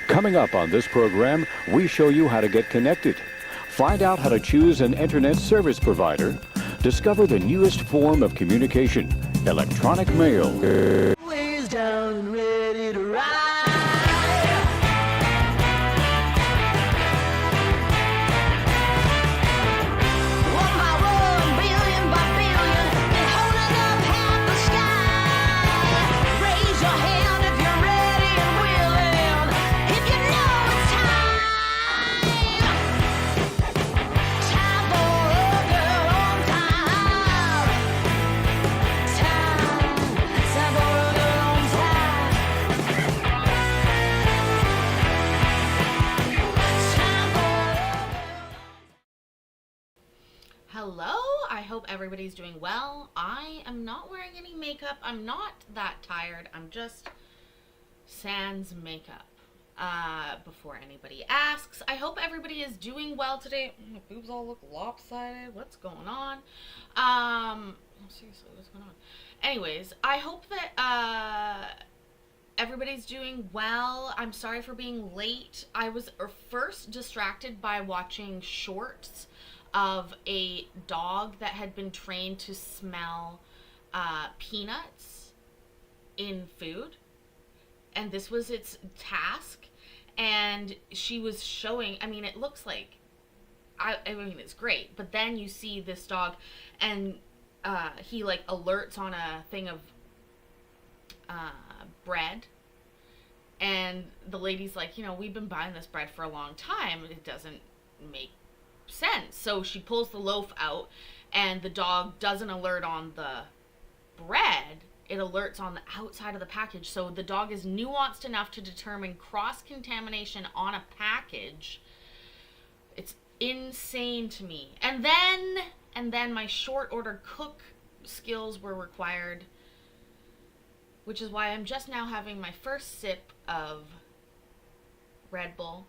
Coming up on this program, we show you how to get connected. Find out how to choose an internet service provider. Discover the newest form of communication, electronic mail. Ways down and ready to ride. One by one, billion by billion, and holding up half the sky. Raise your hand if you're ready and willing. If you know it's time. Time for a girl on time. Time for a girl on time. Time for Hello, I hope everybody's doing well. I am not wearing any makeup. I'm not that tired. I'm just sans makeup. Before anybody asks, I hope everybody is doing well today. My boobs all look lopsided. What's going on? Seriously, what's going on? Anyways, I hope that everybody's doing well. I'm sorry for being late. I was first distracted by watching shorts of a dog that had been trained to smell peanuts in food, and this was its task. And she was showing, I mean, it looks like, I mean, it's great, but then you see this dog, and he like alerts on a thing of bread, and the lady's like, you know, we've been buying this bread for a long time, it doesn't make sense. So she pulls the loaf out, and the dog doesn't alert on the bread, it alerts on the outside of the package. So the dog is nuanced enough to determine cross-contamination on a package. It's insane to me. And then my short order cook skills were required, which is why I'm just now having my first sip of Red Bull.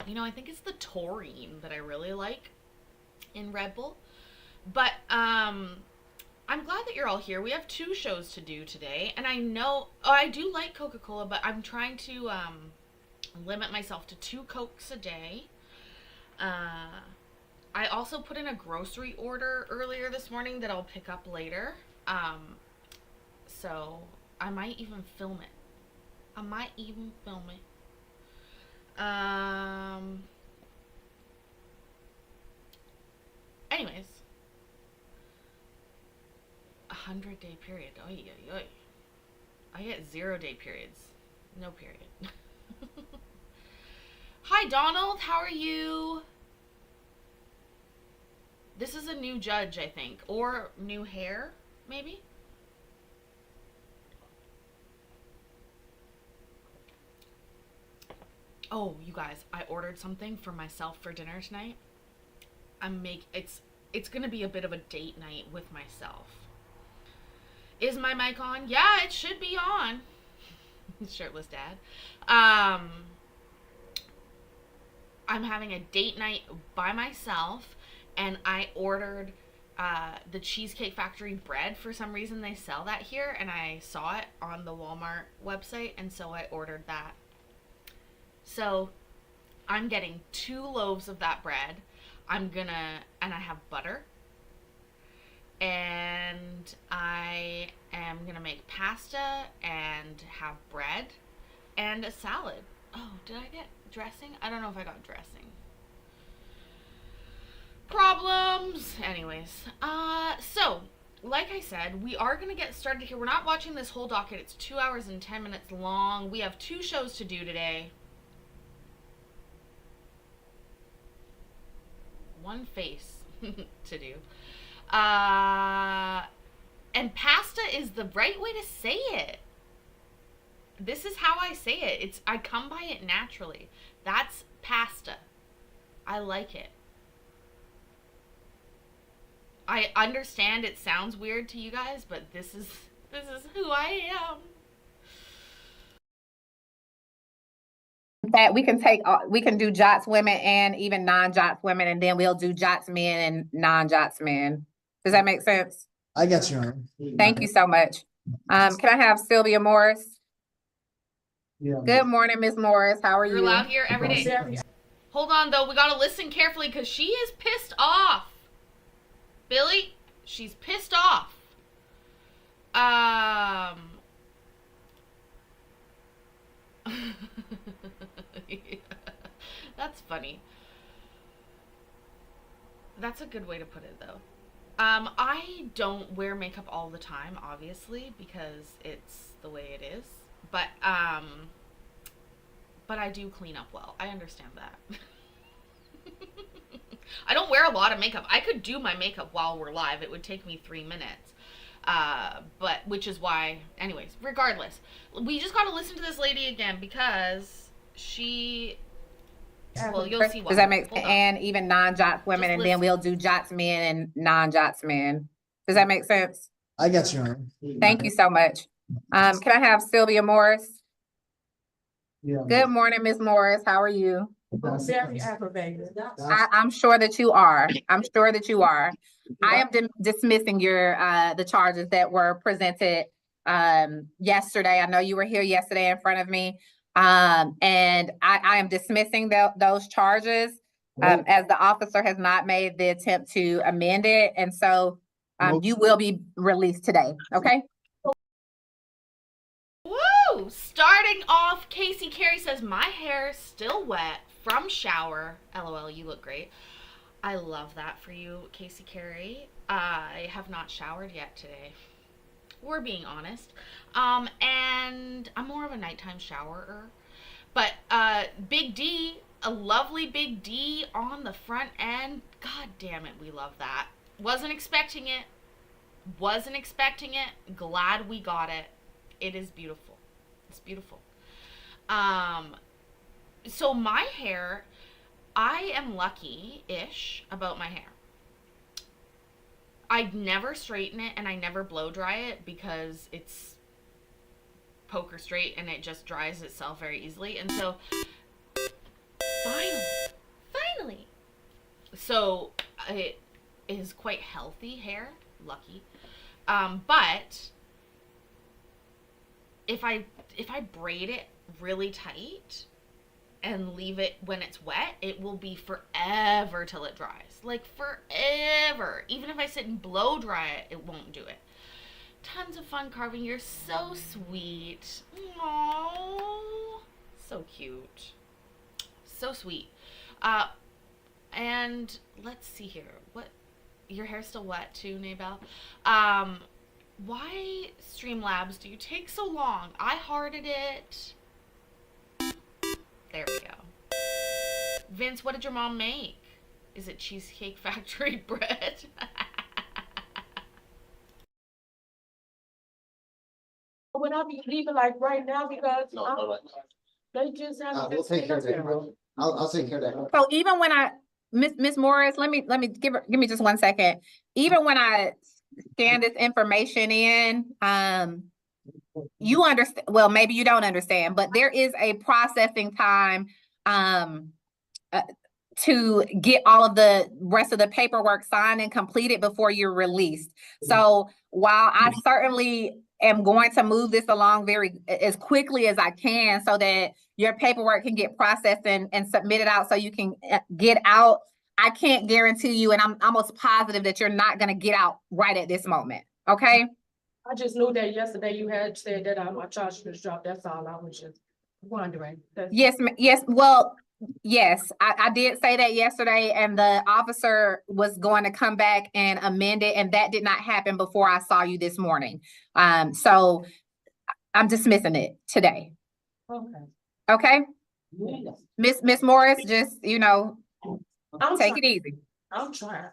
You know, I think it's the taurine that I really like in Red Bull. But I'm glad that you're all here. We have 2 shows to do today, and I know I do like Coca-Cola, but I'm trying to limit myself to 2 Cokes a day. I also put in a grocery order earlier this morning that I'll pick up later. So I might even film it. Anyways, 100-day period. Oy, oy, oy. I get 0-day periods. No period. Hi, Donald. How are you? This is a new judge, I think. Or new hair, maybe? Oh, you guys, I ordered something for myself for dinner tonight. It's gonna be a bit of a date night with myself. Is my mic on? Yeah, it should be on. Shirtless dad. I'm having a date night by myself, and I ordered the Cheesecake Factory bread. For some reason they sell that here, and I saw it on the Walmart website, and so I ordered that. So I'm getting 2 loaves of that bread. And I have butter. And I am gonna make pasta and have bread and a salad. Oh, did I get dressing? I don't know if I got dressing. Problems. Anyways, so like I said, we are gonna get started here. We're not watching this whole docket. It's 2 hours and 10 minutes long. We have 2 shows to do today. One face to do. And pasta is the right way to say it. This is how I say it. I come by it naturally. That's pasta. I like it. I understand it sounds weird to you guys, but this is who I am. That we can do JOTS women and even non-JOTS women, and then we'll do JOTS men and non-JOTS men. Does that make sense? I got you, Your Honor. Thank you so much. Can I have Sylvia Morris? Good morning, Ms. Morris. How are You're you? allowed here every day. Hold on, though. We gotta listen carefully because she is pissed off. Billy, she's pissed off. That's funny. That's a good way to put it, though. I don't wear makeup all the time, obviously, because it's the way it is. But I do clean up well. I understand that. I don't wear a lot of makeup. I could do my makeup while we're live. It would take me 3 minutes. But which is why, anyways, regardless, we just got to listen to this lady again because she. Well, you'll see why. Does that make sense? And even non-JOTS women, Just and listen. then we'll do JOTS men and non-JOTS men. Does that make sense? I got you, Your Honor. Thank you so much. Can I have Sylvia Morris? Good morning, Ms. Morris. How are you? Very aggravated. I'm sure that you are. I'm sure that you are. I am dismissing your the charges that were presented yesterday. I know you were here yesterday in front of me. And I am dismissing those charges as the officer has not made the attempt to amend it. And so you will be released today. Okay. Woo! Starting off, Casey Carey says, my hair is still wet from shower. LOL, you look great. I love that for you, Casey Carey. I have not showered yet today. We're being honest. And I'm more of a nighttime showerer. But Big D, a lovely Big D on the front end. God damn it, we love that. Wasn't expecting it. Glad we got it. It is beautiful. It's beautiful. So my hair, I am lucky-ish about my hair. I never straighten it and I never blow dry it because it's poker straight and it just dries itself very easily. And so, finally. So it is quite healthy hair, lucky. But if I braid it really tight and leave it when it's wet, it will be forever till it dries. Like forever. Even if I sit and blow dry it, it won't do it. Tons of fun carving. You're so sweet. Aww. So cute. So sweet. And let's see here. What? Your hair's still wet too, Naybel? Why, Streamlabs, do you take so long? I hearted it. There we go. Vince, what did your mom make? Is it Cheesecake Factory bread? When I be leaving like right now because they just have. We'll take care of that. I'll take care of that. So even when Miss Morris, let me give me just 1 second. Even when I scan this information in, you understand, well, maybe you don't understand, but there is a processing time to get all of the rest of the paperwork signed and completed before you're released. So while I certainly am going to move this along as quickly as I can so that your paperwork can get processed and submitted out so you can get out, I can't guarantee you, and I'm almost positive that you're not going to get out right at this moment. Okay. I just knew that yesterday you had said that my charge was dropped. That's all I was just wondering. Yes. Well, yes, I did say that yesterday, and the officer was going to come back and amend it, and that did not happen before I saw you this morning. So I'm dismissing it today. Okay. Okay. Yes. Miss Morris, just, I'm take trying. it easy. I'm trying.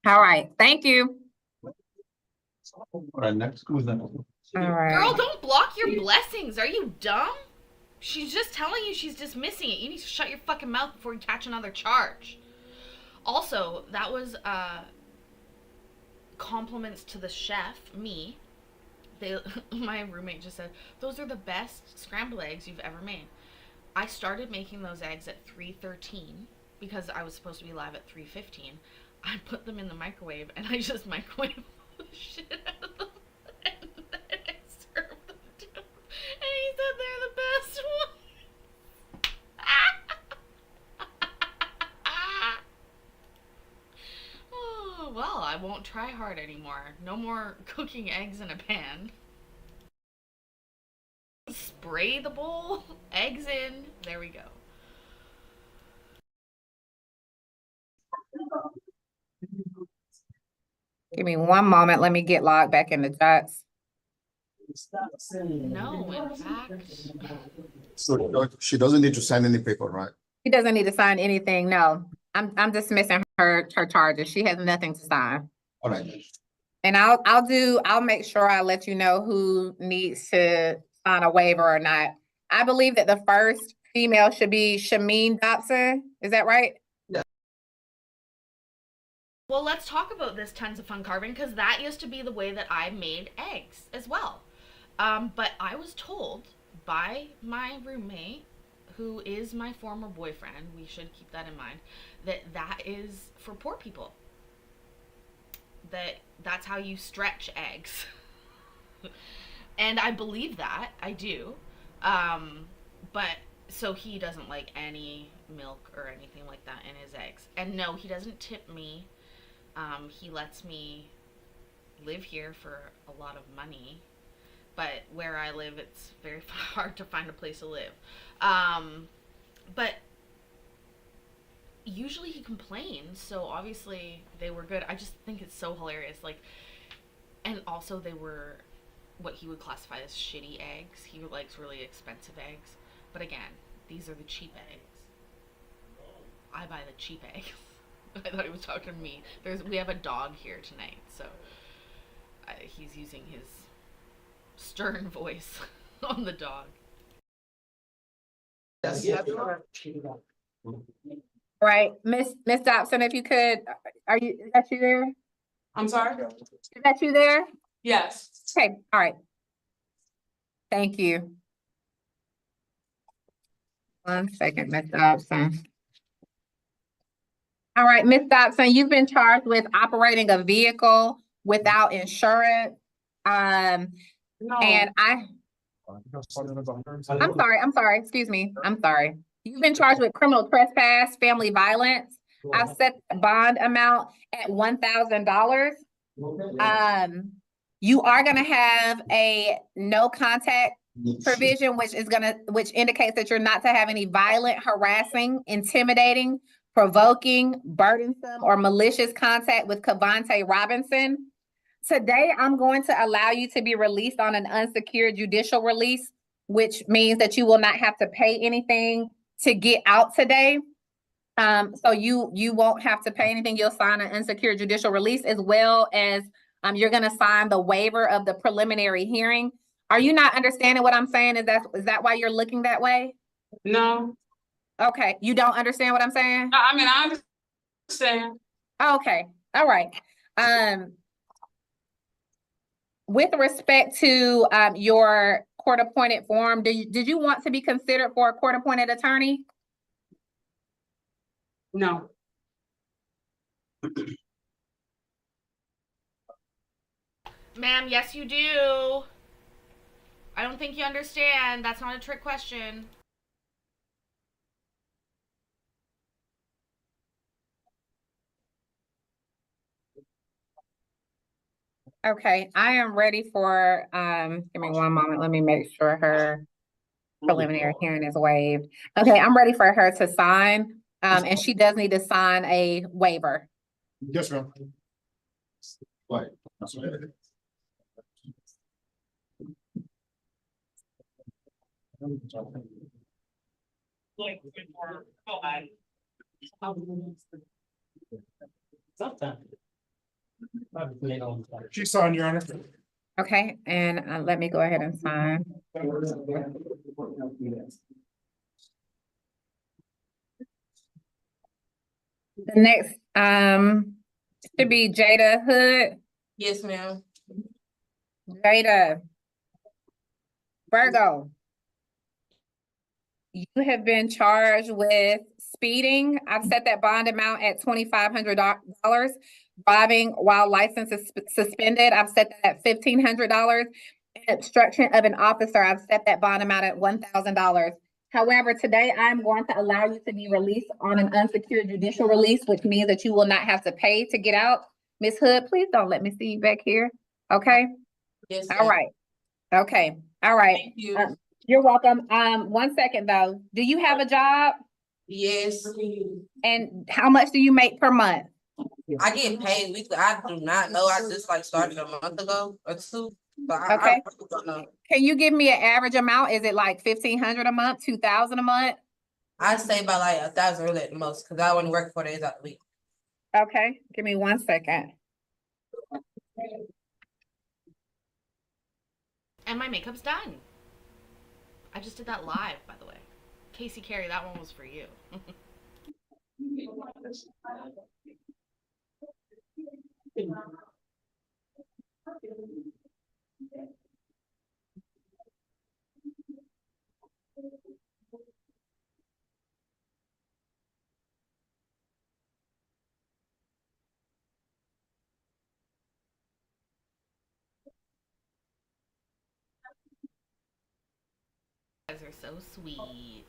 All right. Thank you. All right, next, who's that? All right. Girl, don't block your blessings. Are you dumb? She's just telling you she's dismissing it. You need to shut your fucking mouth before you catch another charge. Also, that was compliments to the chef, me. My roommate just said, those are the best scrambled eggs you've ever made. I started making those eggs at 3:13 because I was supposed to be live at 3:15. I put them in the microwave and I just microwave shit out of them and then I served them to him. And he said they're the best one. Oh, well, I won't try hard anymore. No more cooking eggs in a pan. Spray the bowl, eggs in, there we go. Give me one moment. Let me get logged back into Jux. No, in fact, So she doesn't need to sign any paper, right? She doesn't need to sign anything. No, I'm dismissing her charges. She has nothing to sign. All right. And I'll make sure I let you know who needs to sign a waiver or not. I believe that the first female should be Shameen Dobson. Is that right? well, let's talk about this tons of fun carving because that used to be the way that I made eggs as well. But I was told by my roommate, who is my former boyfriend, we should keep that in mind, that is for poor people. That's how you stretch eggs. And I believe that, I do. But so he doesn't like any milk or anything like that in his eggs. And no, he doesn't tip me. He lets me live here for a lot of money. But where I live, it's very hard to find a place to live. But usually he complains, so obviously they were good. I just think it's so hilarious. Like, and also they were what he would classify as shitty eggs. He likes really expensive eggs. But again, these are the cheap eggs. I buy the cheap eggs. I thought he was talking to me. We have a dog here tonight, so he's using his stern voice on the dog. Right, Miss Dobson, if you could, is that you there? I'm sorry? Is that you there? Yes. Okay, all right. Thank you. 1 second, Miss Dobson. All right, Miss Dobson, you've been charged with operating a vehicle without insurance. No. And I'm sorry, excuse me, I'm sorry. You've been charged with criminal trespass, family violence. I've set the bond amount at $1,000. You are gonna have a no contact provision, which indicates that you're not to have any violent, harassing, intimidating, provoking, burdensome, or malicious contact with Cavante Robinson. Today, I'm going to allow you to be released on an unsecured judicial release, which means that you will not have to pay anything to get out today. So you won't have to pay anything. You'll sign an unsecured judicial release, as well as you're gonna sign the waiver of the preliminary hearing. Are you not understanding what I'm saying? Is that why you're looking that way? No. Okay, you don't understand what I'm saying? I mean, I understand. Okay, all right. With respect to your court-appointed form, did you want to be considered for a court-appointed attorney? No. Ma'am, yes you do. I don't think you understand. That's not a trick question. Okay, I am ready for, give me one moment. Let me make sure her preliminary hearing is waived. Okay, I'm ready for her to sign, and she does need to sign a waiver. Yes, ma'am. Right. That's right. She signed, Your Honor. Okay, and let me go ahead and sign. The next, should be Jada Hood. Yes, ma'am. Jada. Virgo. You have been charged with speeding, I've set that bond amount at $2,500. Driving while license is suspended, I've set that at $1,500. And obstruction of an officer, I've set that bond amount at $1,000. However, today I'm going to allow you to be released on an unsecured judicial release, which means that you will not have to pay to get out. Ms. Hood, please don't let me see you back here. Okay? Yes. All right. Okay. All right. Thank you. You're welcome. 1 second though. Do you have a job? Yes, And how much do you make per month? I get paid weekly. I do not know. I just like started a month ago or two. But Okay. I don't know. Can you give me an average amount? Is it like 1,500 a month, 2,000 a month? I'd say about like 1,000 really at the most, because I only work 4 days out the week. Okay, give me 1 second. And my makeup's done. I just did that live, by the way. Casey Carey, that one was for you. You guys are so sweet.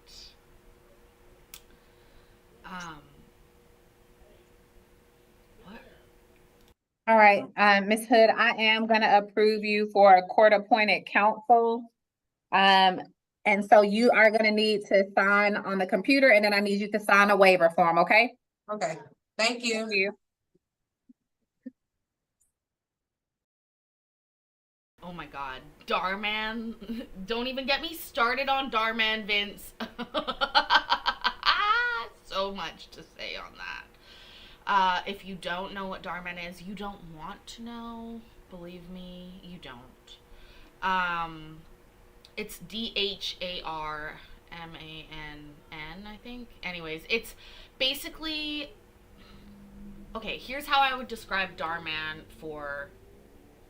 What? All right, Ms. Hood, I am gonna approve you for a court-appointed counsel. And so you are gonna need to sign on the computer, and then I need you to sign a waiver form, okay? Okay, thank you. Thank you. Oh my god. Darman. Don't even get me started on Darman, Vince. So much to say on that. If you don't know what Darman is, you don't want to know. Believe me, you don't. It's DHARMANN, I think. Anyways, it's basically... Okay, here's how I would describe Darman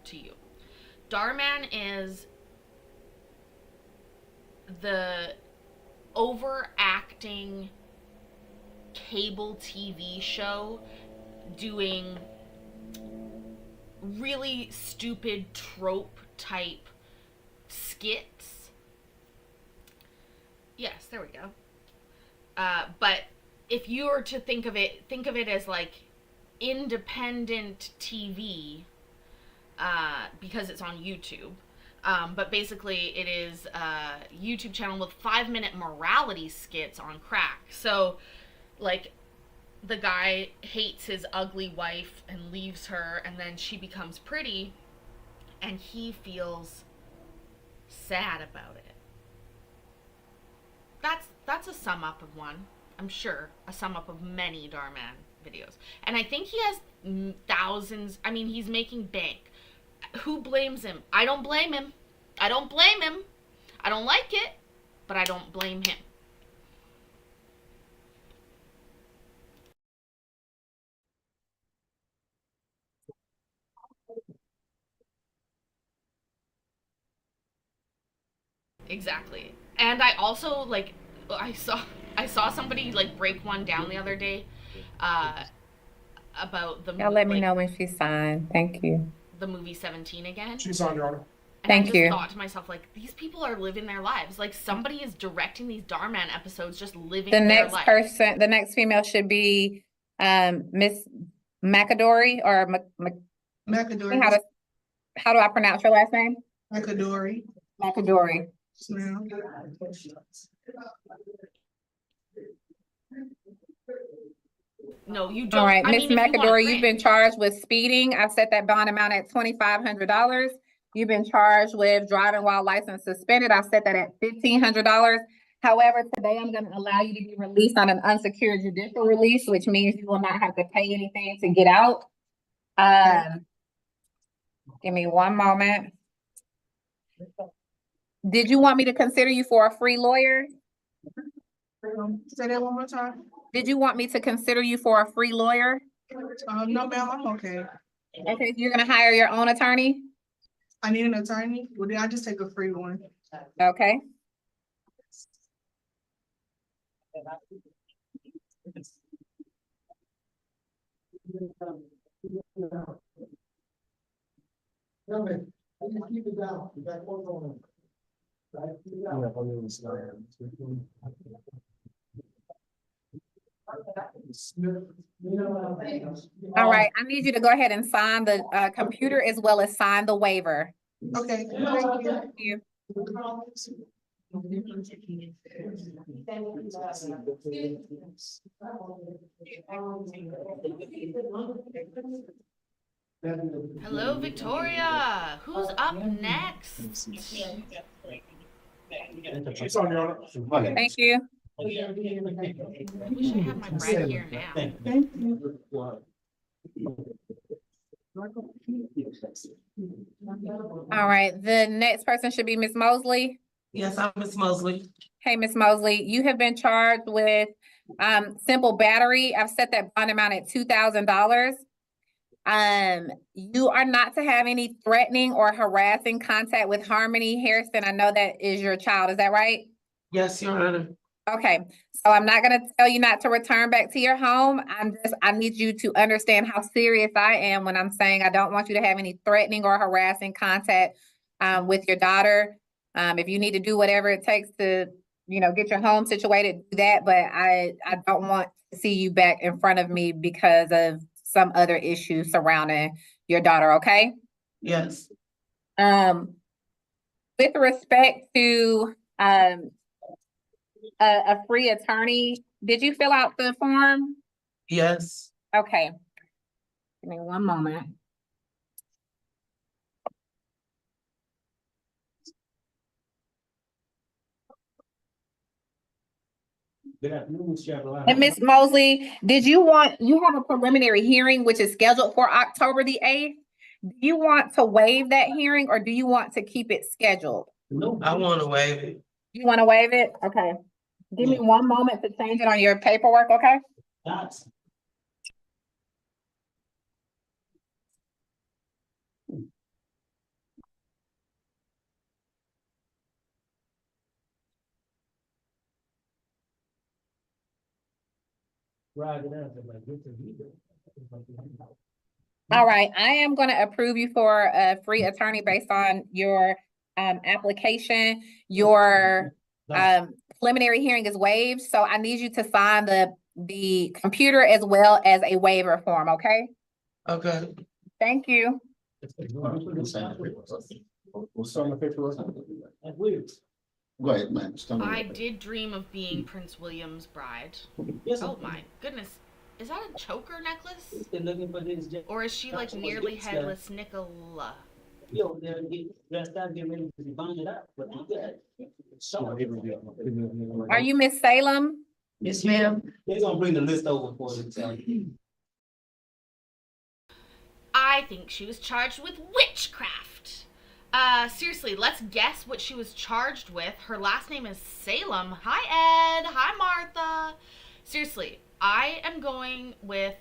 to you. Darman is the overacting cable TV show doing really stupid trope type skits. Yes, there we go. But if you were to think of it as like independent TV, because it's on YouTube. But basically it is a YouTube channel with 5-minute morality skits on crack. So like the guy hates his ugly wife and leaves her, and then she becomes pretty and he feels sad about it. That's a sum up of one. I'm sure a sum up of many Darman videos. And I think he has thousands. I mean, he's making bank. Who blames him? I don't blame him. I don't blame him. I don't like it, but I don't blame him. Exactly. And I also like I saw somebody like break one down the other day about the Y'all let me like, know when she's signed. Thank you. the movie 17 again. She's on, Your Honor. And Thank I just you. thought to myself, like, these people are living their lives. Like, somebody is directing these Darman episodes, just living The their next life. person, the next female should be Miss McAdory or McAdory. how do I pronounce your last name? McAdory. McAdory. Ma'am. No, you don't. All right, I Miss mean, if you wanna McAdory, you've been cringe. charged with speeding. I've set that bond amount at $2,500. You've been charged with driving while license suspended. I've set that at $1,500. However, today I'm gonna allow you to be released on an unsecured judicial release, which means you will not have to pay anything to get out. Give me one moment. Did you want me to consider you for a free lawyer? Say that one more time. Did you want me to consider you for a free lawyer? No, ma'am, I'm okay. Okay, so you're gonna hire your own attorney? I need an attorney. Well, then I just take a free one. Okay. All right, I need you to go ahead and sign the computer as well as sign the waiver. Okay. Thank you. Hello, Victoria. Who's up next? She's on, Your Honor. Thank you. I wish I had my bride here now. All right, the next person should be Ms. Mosley. Yes, I'm Miss Mosley. Hey, Ms. Mosley, you have been charged with simple battery. I've set that bond amount at $2,000. You are not to have any threatening or harassing contact with Harmony Harrison. I know that is your child, is that right? Yes, Your Honor. Okay, so I'm not gonna tell you not to return back to your home. I need you to understand how serious I am when I'm saying I don't want you to have any threatening or harassing contact with your daughter. If you need to do whatever it takes to, get your home situated, do that, but I don't want to see you back in front of me because of some other issue surrounding your daughter, okay? Yes. With respect to a free attorney, did you fill out the form? Yes. Okay. Give me one moment. And Ms. Mosley, you have a preliminary hearing which is scheduled for October the 8th? Do you want to waive that hearing or do you want to keep it scheduled? I want to waive it. You want to waive it? Okay. Give me one moment to change it on your paperwork, okay? All right, I am going to approve you for a free attorney based on your application. Your preliminary hearing is waived, so I need you to sign the computer as well as a waiver form, okay? Okay. Thank you. We'll sign the paperwork. Go ahead, man. Stand I over. did dream of being Prince William's bride. Oh my goodness. Is that a choker necklace? Or is she like nearly headless Nicola? Are you Miss Salem? Yes, ma'am. They're gonna bring the list over for you. I think she was charged with witchcraft. Seriously, let's guess what she was charged with. Her last name is Salem. Hi, Ed. Hi, Martha. Seriously, I am going with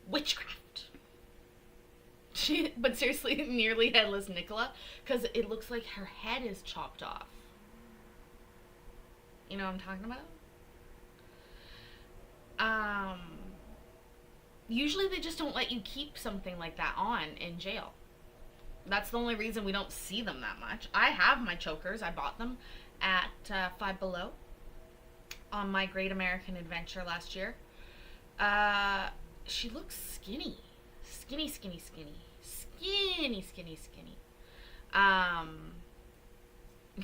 witchcraft. But seriously, nearly headless Nicola, because it looks like her head is chopped off. You know what I'm talking about? Usually they just don't let you keep something like that on in jail. That's the only reason we don't see them that much. I have my chokers. I bought them at Five Below on my Great American Adventure last year. She looks skinny. Skinny, skinny, skinny. Skinny, skinny, skinny.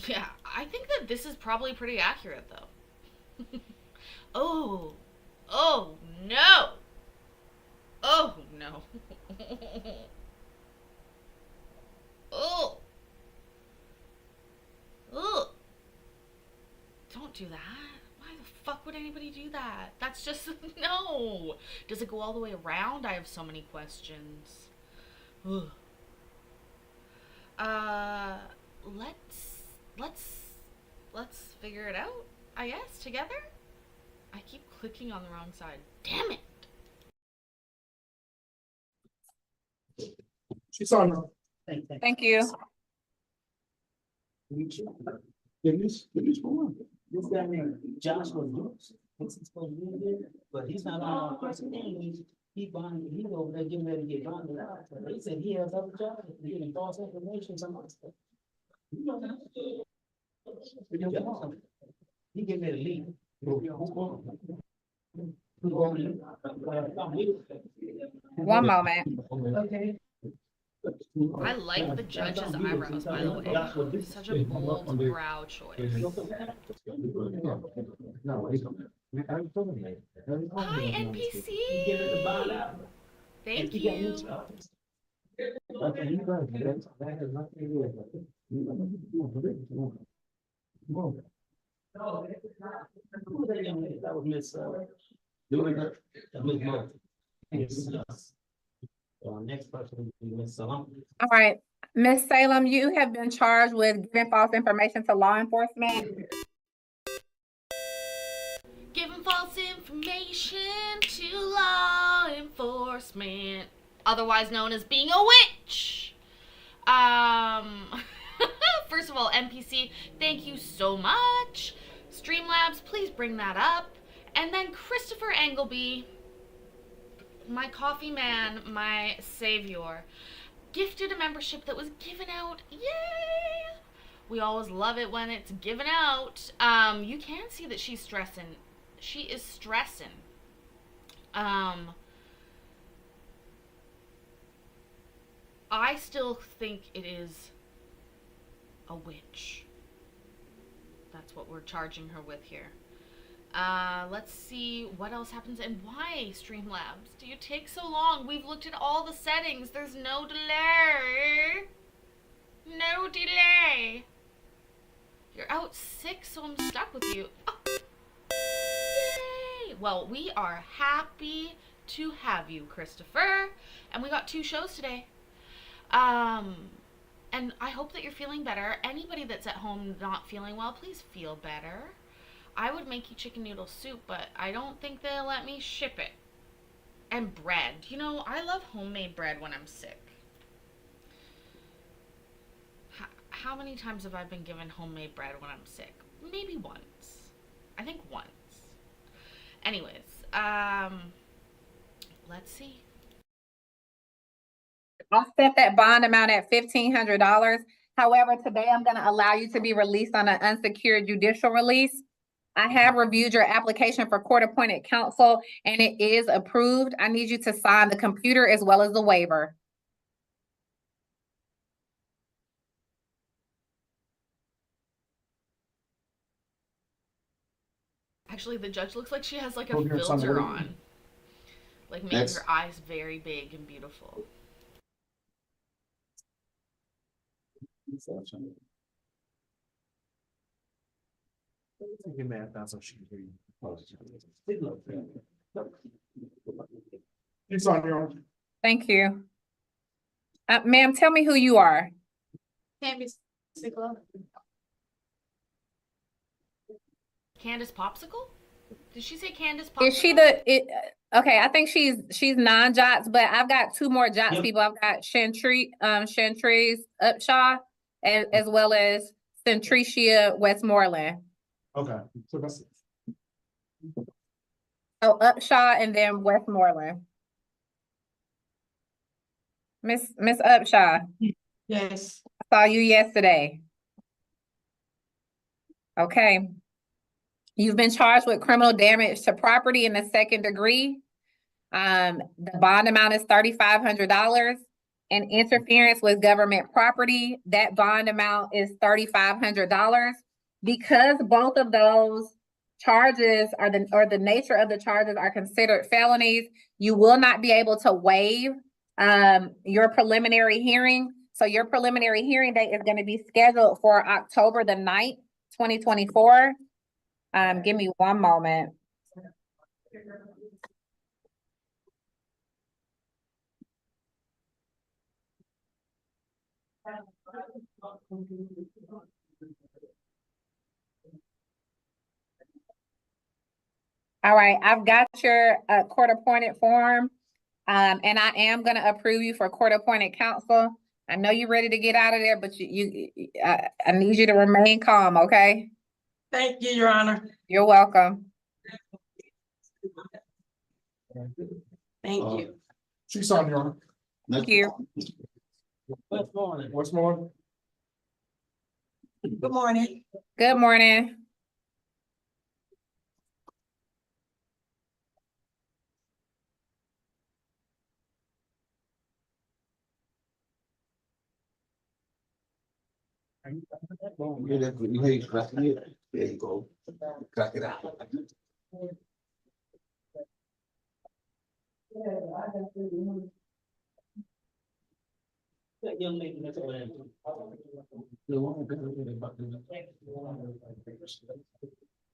Yeah, I think that this is probably pretty accurate though. Oh no. Oh no. Oh. Oh. Don't do that. Why the fuck would anybody do that? That's just no. Does it go all the way around? I have so many questions. Ugh. Let's figure it out, I guess, together? I keep clicking on the wrong side. Damn it. She's on. Thank you. This guy named Joshua Brooks. What's he supposed to do? But he's not on our first thing. He bonded, he over there getting ready to get bonded out. They said he has other jobs, getting false information, some other stuff. He getting ready to leave. One moment. Okay. I like the judge's eyebrows, by the way. Such a bold brow choice. Hi, NPC. Thank you. That was Miss, Miss Mo. Yes. Next person will be Miss Salon. All right, Ms. Salem, you have been charged with giving false information to law enforcement. Giving false information to law enforcement, otherwise known as being a witch. First of all, NPC, thank you so much. Streamlabs, please bring that up. And then Christopher Engleby, my coffee man, my savior, gifted a membership that was given out. Yay! We always love it when it's given out. You can see that she's stressing. She is stressing. I still think it is a witch. That's what we're charging her with here. Let's see what else happens and why, Streamlabs. Do you take so long? We've looked at all the settings. There's no delay. No delay. You're out sick, so I'm stuck with you. Oh. Yay! Well, we are happy to have you, Christopher. And we got 2 shows today. And I hope that you're feeling better. Anybody that's at home not feeling well, please feel better. I would make you chicken noodle soup, but I don't think they'll let me ship it. And bread. You know, I love homemade bread when I'm sick. How many times have I been given homemade bread when I'm sick? Maybe once. I think once. Anyways, let's see. I'll set that bond amount at $1,500. However, today I'm going to allow you to be released on an unsecured judicial release. I have reviewed your application for court-appointed counsel, and it is approved. I need you to sign the computer as well as the waiver. Actually, the judge looks like she has like a Hold your son, filter what do you- on. Like making Next. her eyes very big and beautiful. Give me a thousand, she can hear you. It's on your own. Thank you. Ma'am, tell me who you are. Candace Sickler. Candace Popsicle? Did she say Candace Popsicle? Is she okay, I think she's non-Jots, but I've got 2 more Jots Yep. people. I've got Chantrice Upshaw as well as Centricia Westmoreland. Okay. So that's Oh, Upshaw and then Westmoreland. Miss Upshaw, Yes. I saw you yesterday. Okay. You've been charged with criminal damage to property in the 2nd degree. The bond amount is $3,500. And interference with government property, that bond amount is $3,500. Because both of those charges or the nature of the charges are considered felonies, you will not be able to waive your preliminary hearing. So your preliminary hearing date is going to be scheduled for October the 9th, 2024. Give me one moment. All right, I've got your court-appointed form, and I am going to approve you for court-appointed counsel. I know you're ready to get out of there, but I need you to remain calm, okay? Thank you, Your Honor. You're welcome. Thank you. She's on your own. Thank you. What's morning? What's more? Good morning. Good morning. There you go. Crack it out. That young lady that's over there.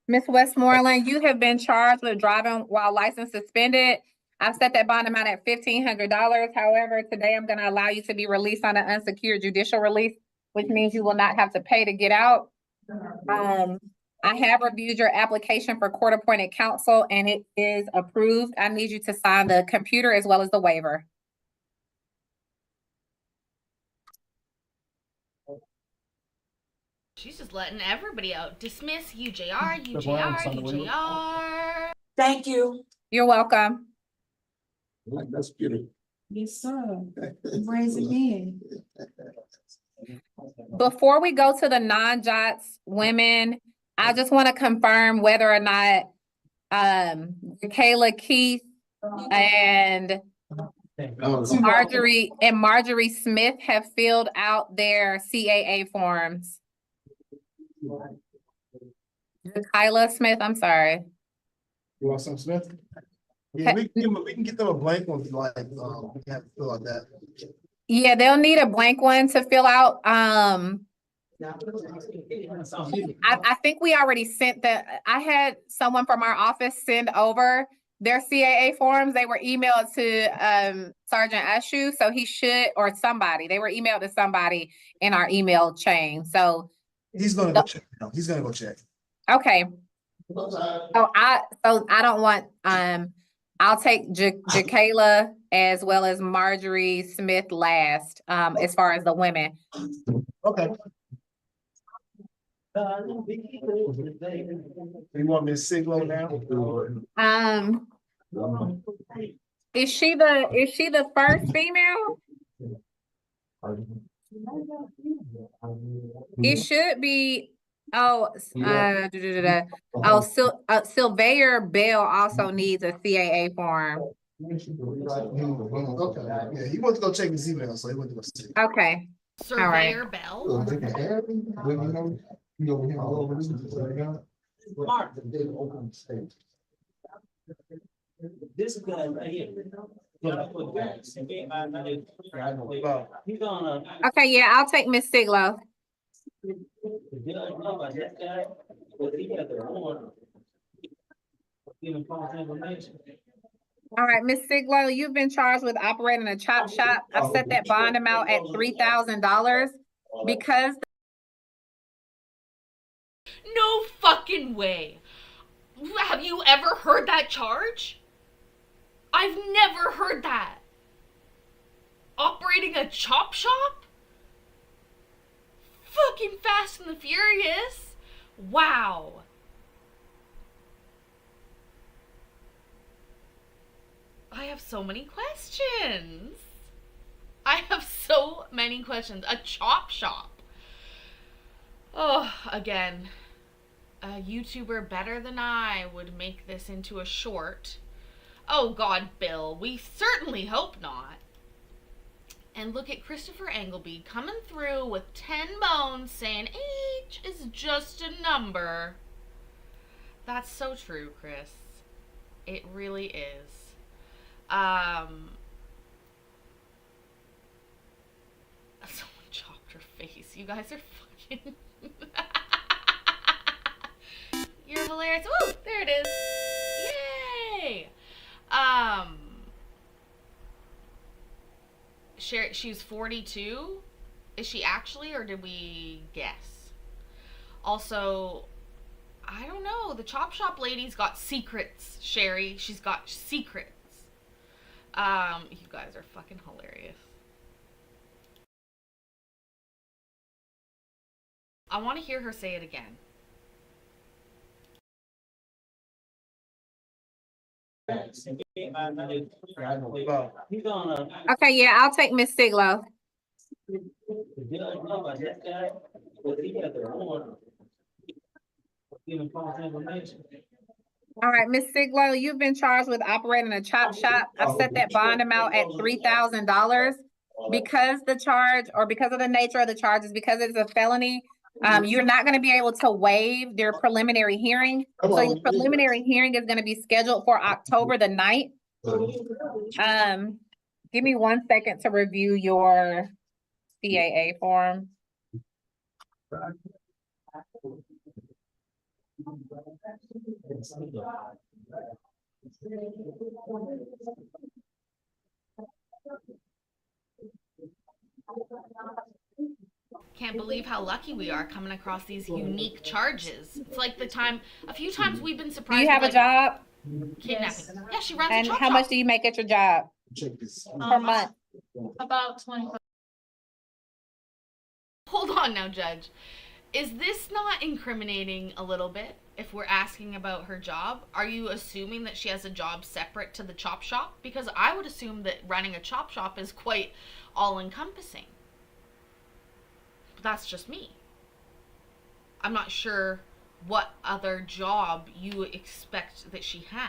Ms. Westmoreland, you have been charged with driving while license suspended. I've set that bond amount at $1,500. However, today I'm gonna allow you to be released on an unsecured judicial release, which means you will not have to pay to get out. I have reviewed your application for court-appointed counsel and it is approved. I need you to sign the computer as well as the waiver. She's just letting everybody out. Dismiss UJR, The blinds on the UJR, window. UJR. Thank you. You're welcome. That's beautiful. Yes, sir. Raise again. Before we go to the non-JOTS women, I just want to confirm whether or not Kayla Keith and Marjorie Smith have filled out their CAA forms. Kyla Smith, I'm sorry. You want some Smith? Yeah, we can get them a blank one, like, we have to fill out that. Yeah, they'll need a blank one to fill out. I think we already sent I had someone from our office send over their CAA forms. They were emailed to Sergeant Ashu, so he should, or somebody, they were emailed to somebody in our email chain. So, He's gonna go check. No, he's gonna go check. okay. So I don't want, I'll take Jakayla as well as Marjorie Smith last, as far as the women. Okay. You want Miss Siglo now? Is she the first female? It should be, Sylvia Bell also needs a CAA form. Okay, yeah, he went to go check his email, so he went to go see. Okay, Surveyor Bell. Mark. This guy right here. He's gonna. okay, yeah, I'll take Miss Siglo. All right, Miss Siglo, you've been charged with operating a chop shop. I've set that bond amount at $3,000 because No fucking way. Have you ever heard that charge? I've never heard that. Operating a chop shop? Fucking Fast and the Furious. Wow. I have so many questions. I have so many questions. A chop shop. Oh, again, a YouTuber better than I would make this into a short. Oh God, Bill, we certainly hope not. And look at Christopher Engelby coming through with 10 bones saying age is just a number. That's so true, Chris. It really is. Someone chopped her face. You guys are fucking... You're hilarious. Woo! There it is. Yay! She's 42. Is she actually, or did we guess? Also, I don't know. The chop shop lady's got secrets, Sherry. She's got secrets. You guys are fucking hilarious. I want to hear her say it again. He's gonna. Okay, yeah, I'll take Miss Siglo. All right, Miss Siglo, you've been charged with operating a chop shop. I've set that bond amount at $3,000. Because the charge, or because of the nature of the charges, because it's a felony, you're not gonna be able to waive your preliminary hearing. So your preliminary hearing is gonna be scheduled for October the 9th. Give me 1 second to review your CAA form. Can't believe how lucky we are coming across these unique charges. It's like a few times we've been Do surprised. you have a with, job? Kidnapping. Yeah, she runs And a chop how shop. much do you make at your job Check this. per month? About 25. Hold on now, Judge. Is this not incriminating a little bit if we're asking about her job? Are you assuming that she has a job separate to the chop shop? Because I would assume that running a chop shop is quite all-encompassing. But that's just me. I'm not sure what other job you expect that she has.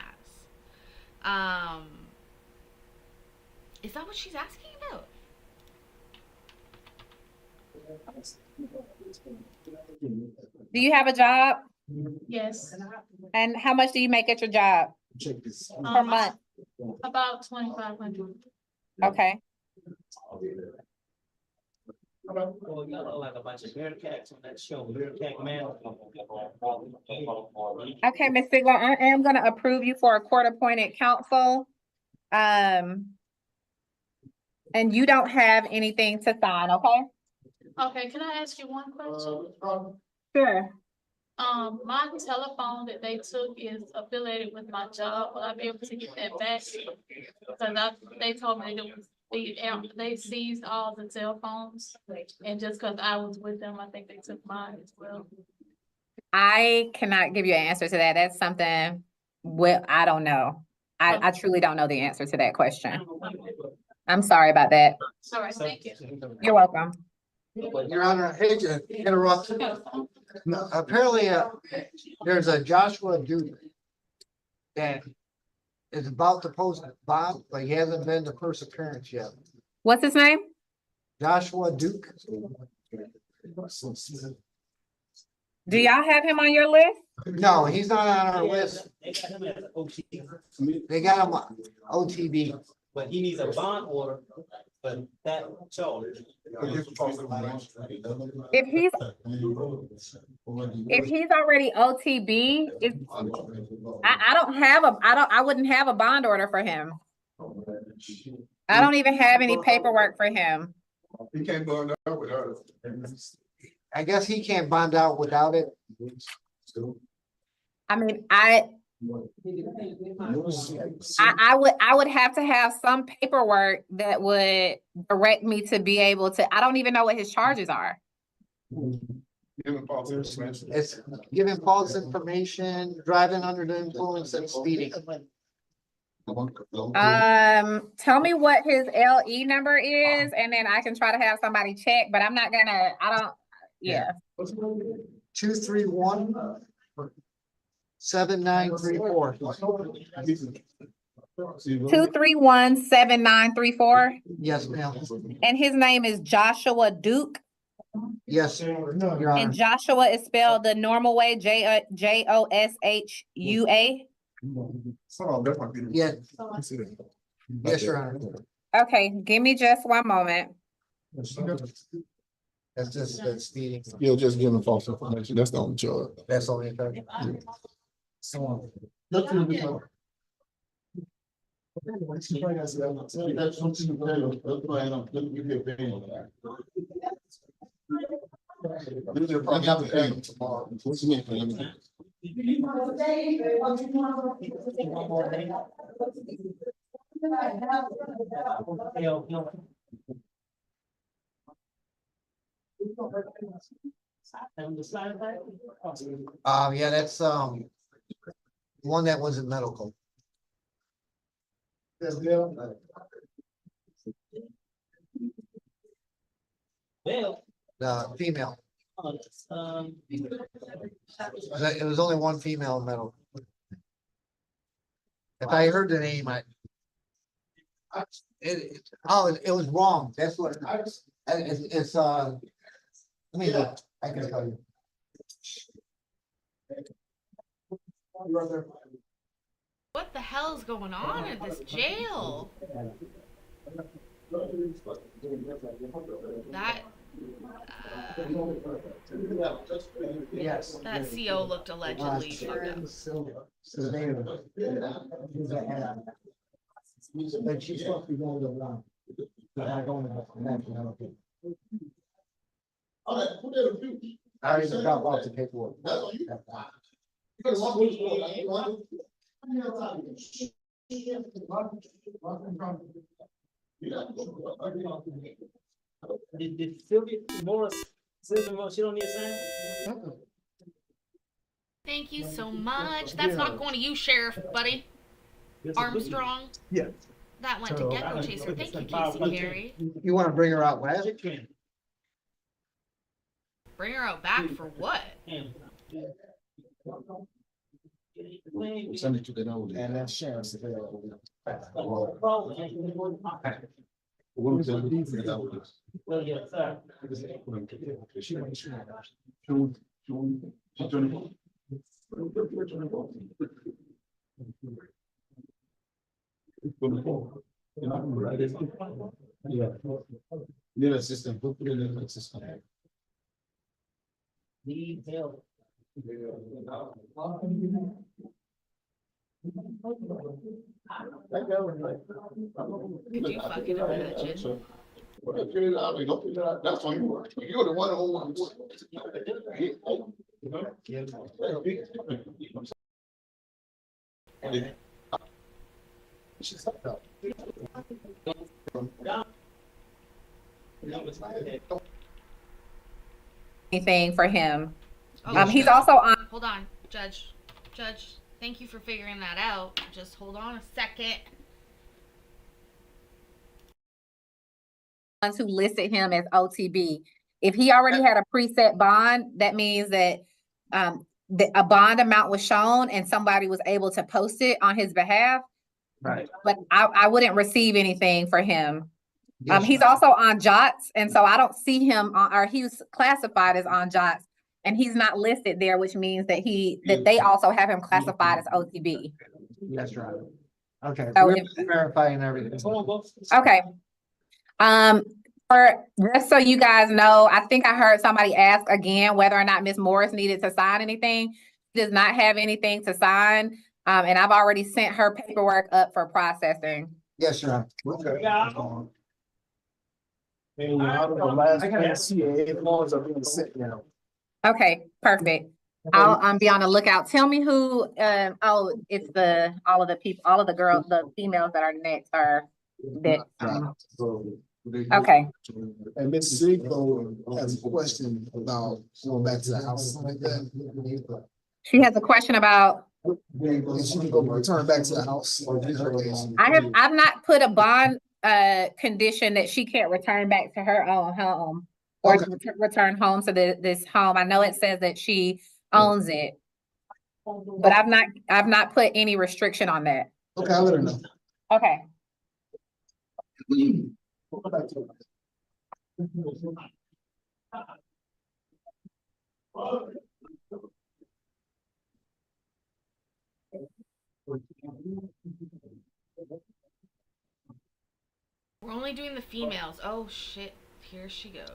Is that what she's asking about? Do you have a job? Yes. And how much do you make at your job Check this. per month? About 2,500. Okay. Well, y'all look like a bunch of Bearcats on that show, Bearcat Man. Okay, Ms. Sigler, I am gonna approve you for a court-appointed counsel. And you don't have anything to sign, okay? Okay, can I ask you one question? Sure. My telephone that they took is affiliated with my job. Will I be able to get that back? Because they told me that it was they seized all the cell phones, and just because I was with them, I think they took mine as well. I cannot give you an answer to that. That's something, well, I don't know. I truly don't know the answer to that question. I'm sorry about that. All right, thank you. You're welcome. Your Honor, I hate to interrupt. No, apparently, there's a Joshua Duke that is about to post bond, but he hasn't been to first appearance yet. What's his name? Joshua Duke. Do y'all have him on your list? No, he's not on our list. They got him as an OT, They got him on OTB. but he needs a bond order, but that charge. If he's already OTB, I wouldn't have a bond order for him. I don't even have any paperwork for him. He can't go out without it. I guess he can't bond out without it. I mean, I would have to have some paperwork that would direct me to be able to, I don't even know what his charges are. It's giving false information, driving under the influence and speeding. Tell me what his LE number is, and then I can try to have somebody check, but I'm not gonna, yeah. 231-7934. 231-7934, Yes, ma'am. and his name is Joshua Duke, Yes, Your and Honor. Joshua is spelled the normal way, Joshua. Yeah, yes, Your Honor. Okay, give me just one moment. That's just the speeding. You'll just give him false information. That's the only charge. That's only a thing. Look through the Yeah, that's one that wasn't medical. That's Bill. Well, The female. that's, It was only one female in the middle. If I heard the name, it was wrong. That's what, it's, let me look. I can tell you. What the hell is going on at this jail? That Yes. that CO looked allegedly fucked up. But she's supposed to be going to one. But I don't know. I already dropped off the paperwork. did Sylvia Morris, Sylvia Morris, she don't need a sign? Thank you so much. That's not going to you, Sheriff, buddy. Armstrong. Yeah. That went to Gecko Chaser. Thank you, Casey Carey. You wanna bring her out west? Bring her out back for what? Send it to the node. And then Sharon's available. We'll send it to the node. Well, yes, sir. Yeah. Little system, put it in the system. Need help. Could you fucking imagine? That's why you're the one who. Anything for him. Oh, He's shit. also on. Hold on, Judge. Judge, thank you for figuring that out. Just hold on a second. Ones who listed him as OTB. If he already had a preset bond, that means that a bond amount was shown and somebody was able to post it on his behalf. Right. But I wouldn't receive anything for him. Yes, He's also on JOTS, and so I don't see him on, or he's classified as on JOTS, and he's not listed there, which means that they also have him classified as OTB. That's right. Okay, So we're if- verifying everything. Okay. For just so you guys know, I think I heard somebody ask again whether or not Ms. Morris needed to sign anything. She does not have anything to sign. And I've already sent her paperwork up for processing. Yes, sir. Okay. And out of the last KCA forms are being sent now. Okay, perfect. I'll be on the lookout. Tell me who, it's all of the girls, the females that are next are that, okay. And Ms. Ziegler has a question about going back to the house like that. She has a question about, If she can go return back to the house. Or in her case. I've not put a bond, condition that she can't return back to her own home. Or Okay. return home to this home. I know it says that she owns it. But I've not put any restriction on that. Okay, I'll let her know. Okay. We'll go back to it. We're only doing the females. Oh shit. Here she goes.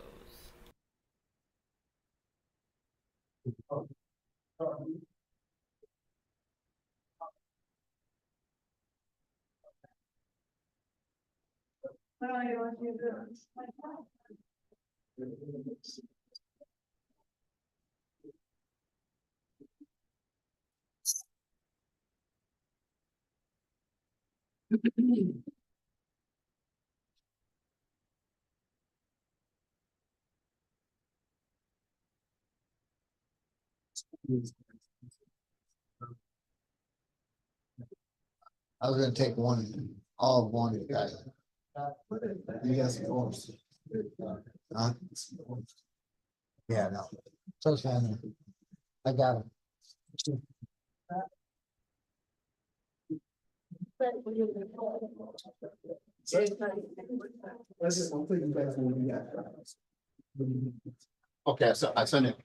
I was gonna take one. all one guy. You got some forms. Huh? Yeah, no. So fine. I got him. Let's just complete the best one we got. Okay, so I sent it.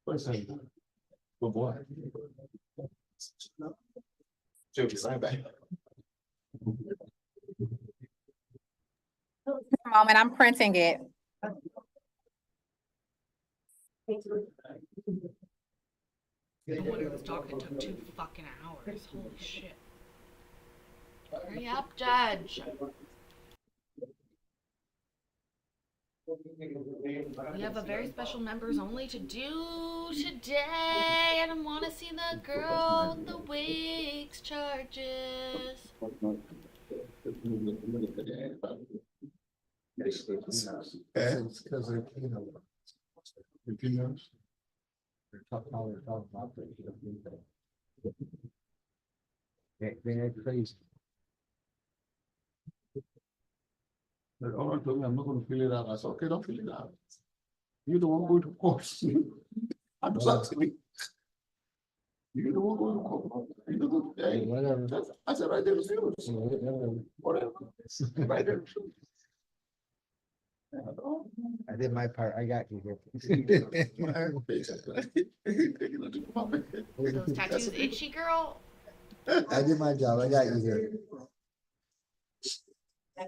What's that? Good boy. She'll be right back. Moment, I'm printing it. No wonder this docket took 2 fucking hours. Holy shit. Hurry up, Judge. We have a very special members only to do today. I don't want to see the girl with the wigs charges. It's because they're, you know. If you know. They're talking, how they're talking about it. They're crazy. But all I told me, I'm not gonna fill it out. I said, okay, don't fill it out. You the one going to court. I'm sorry. You the one going to court. You the one, hey, Whatever. I said, right there, refuse. Whatever. Right there, refuse. I did my part. I got you here. Those tattoos itchy, girl? I did my job. I got you here. A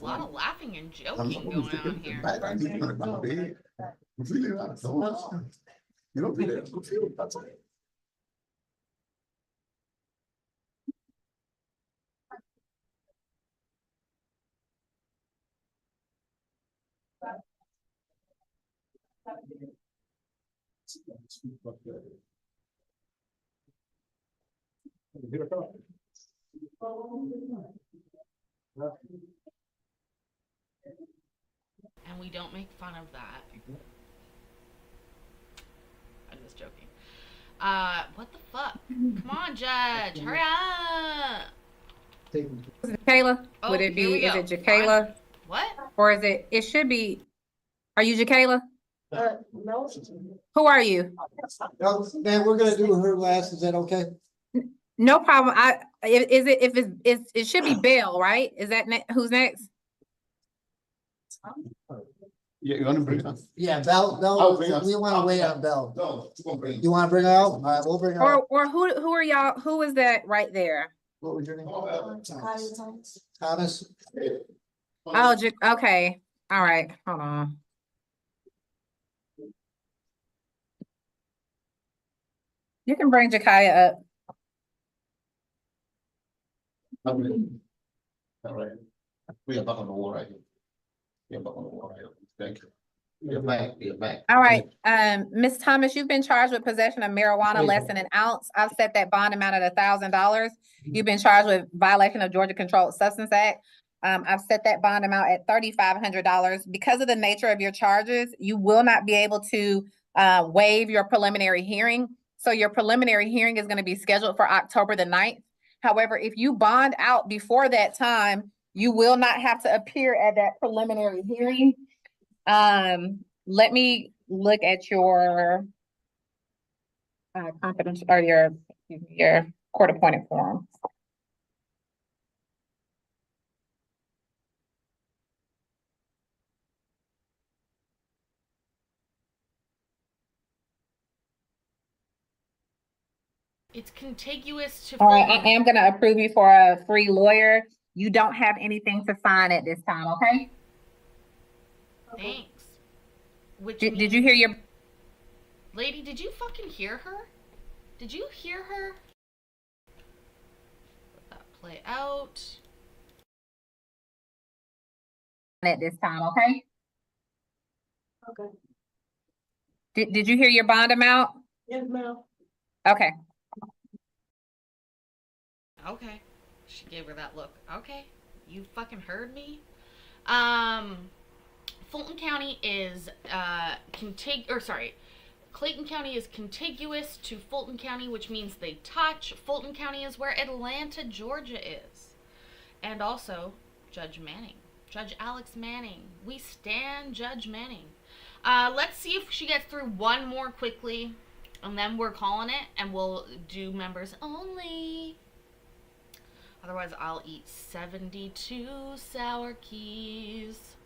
lot of laughing and joking going on here. You don't feel it. Don't feel it. That's it. And we don't make fun of that. I'm just joking. What the fuck? Come on, Judge. Hurry up. Jacayla? Oh, Would it here we be, is go. it Jacayla? What? Or is it should be, are you Jacayla? No. Who are you? Man, we're gonna do her last. Is that okay? No problem. It should be Bell, right? Is that who's next? Yeah, you wanna bring it up? Yeah, Bell, I'll bring no, us- we wanna wait on Bell. No, you won't bring it. You wanna bring her out? All right, we'll bring her out. Or who are y'all, who is that right there? What was your name? Thomas. Oh, okay. All right, hold on. You can bring Jakaya up. All right. We are back on the wall right here. We are back on the wall right here. Thank you. You're back, you're back. All right, Ms. Thomas, you've been charged with possession of marijuana less than an ounce. I've set that bond amount at $1,000. You've been charged with violation of Georgia Controlled Substance Act. I've set that bond amount at $3,500. Because of the nature of your charges, you will not be able to waive your preliminary hearing. So your preliminary hearing is going to be scheduled for October the 9th. However, if you bond out before that time, you will not have to appear at that preliminary hearing. Let me look at your confidence or your court appointed form. It's contiguous to. All right, I am gonna approve you for a free lawyer. You don't have anything to sign at this time, okay? Thanks. Which Did you hear your? lady? Did you fucking hear her? Did you hear her? Let that play out. At this time, okay? Okay. Did you hear your bond amount? Yes, ma'am. Okay. Okay. She gave her that look. Okay. You fucking heard me? Fulton County is Clayton County is contiguous to Fulton County, which means they touch. Fulton County is where Atlanta, Georgia is. And also Judge Manning. Judge Alex Manning. We stand Judge Manning. Let's see if she gets through one more quickly, and then we're calling it, and we'll do members only. Otherwise, I'll eat 72 sour keys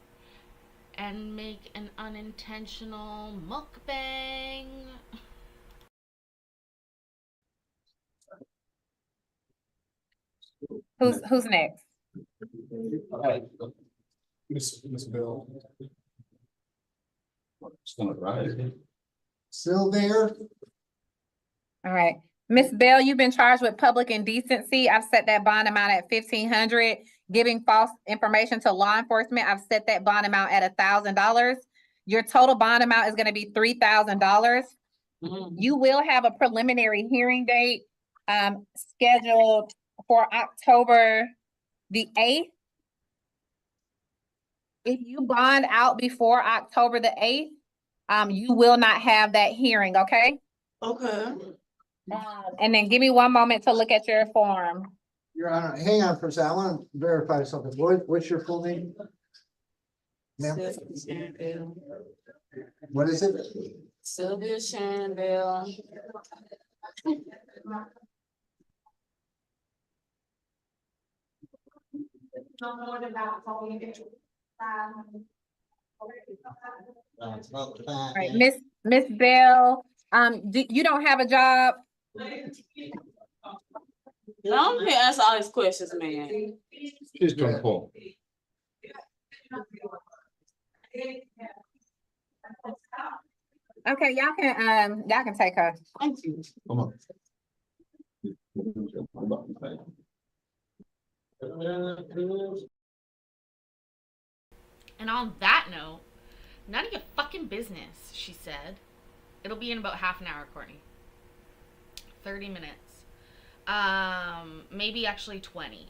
and make an unintentional mukbang. Who's next? Miss Bill. It's gonna rise. Still there? All right. Miss Bell, you've been charged with public indecency. I've set that bond amount at $1,500. Giving false information to law enforcement, I've set that bond amount at $1,000. Your total bond amount is gonna be $3,000. You will have a preliminary hearing date scheduled for October the 8th. If you bond out before October the 8th, you will not have that hearing, okay? Okay. And then give me one moment to look at your form. Your Honor, hang on for a second. I want to verify something. What's your full name? Ma'am, what is it? Sylvia Sharon Bell. All right, Miss Bell, you don't have a job? I'm here to answer all these questions, man. She's gonna call. Okay, y'all can take her. Thank you. Come on. And on that note, none of your fucking business, she said. It'll be in about half an hour, Courtney. 30 minutes. Maybe actually 20.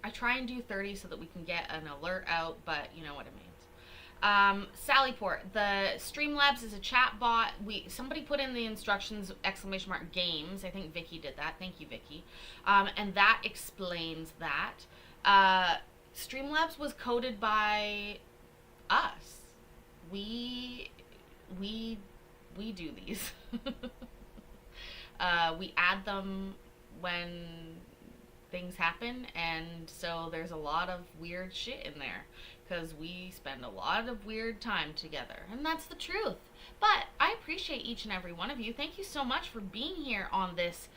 I try and do 30 so that we can get an alert out, but you know what it means. Sallyport, the Streamlabs is a chat bot. Somebody put in the instructions, ! Games. I think Vicky did that. Thank you, Vicky. And that explains that. Streamlabs was coded by us. We do these. We add them when things happen, and so there's a lot of weird shit in there because we spend a lot of weird time together, and that's the truth. But I appreciate each and every one of you. Thank you so much for being here on this,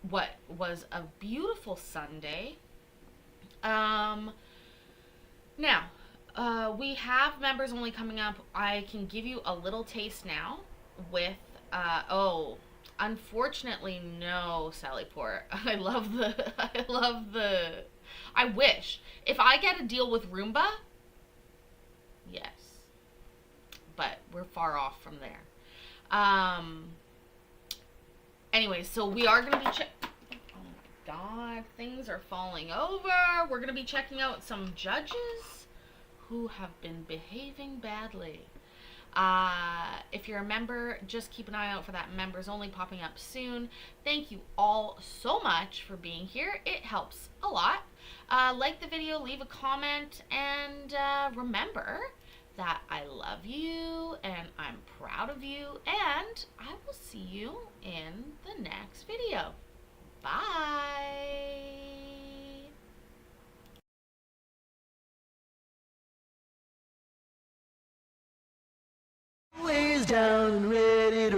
what was a beautiful Sunday. Now, we have members only coming up. I can give you a little taste now with, unfortunately, no, Sallyport. I wish. If I get a deal with Roomba, yes. But we're far off from there. Anyway, so we are going to be oh my God, things are falling over. We're going to be checking out some judges who have been behaving badly. If you're a member, just keep an eye out for that members only popping up soon. Thank you all so much for being here. It helps a lot. Like the video, leave a comment, and remember that I love you and I'm proud of you, and I will see you in the next video. Bye. Ways down and ready to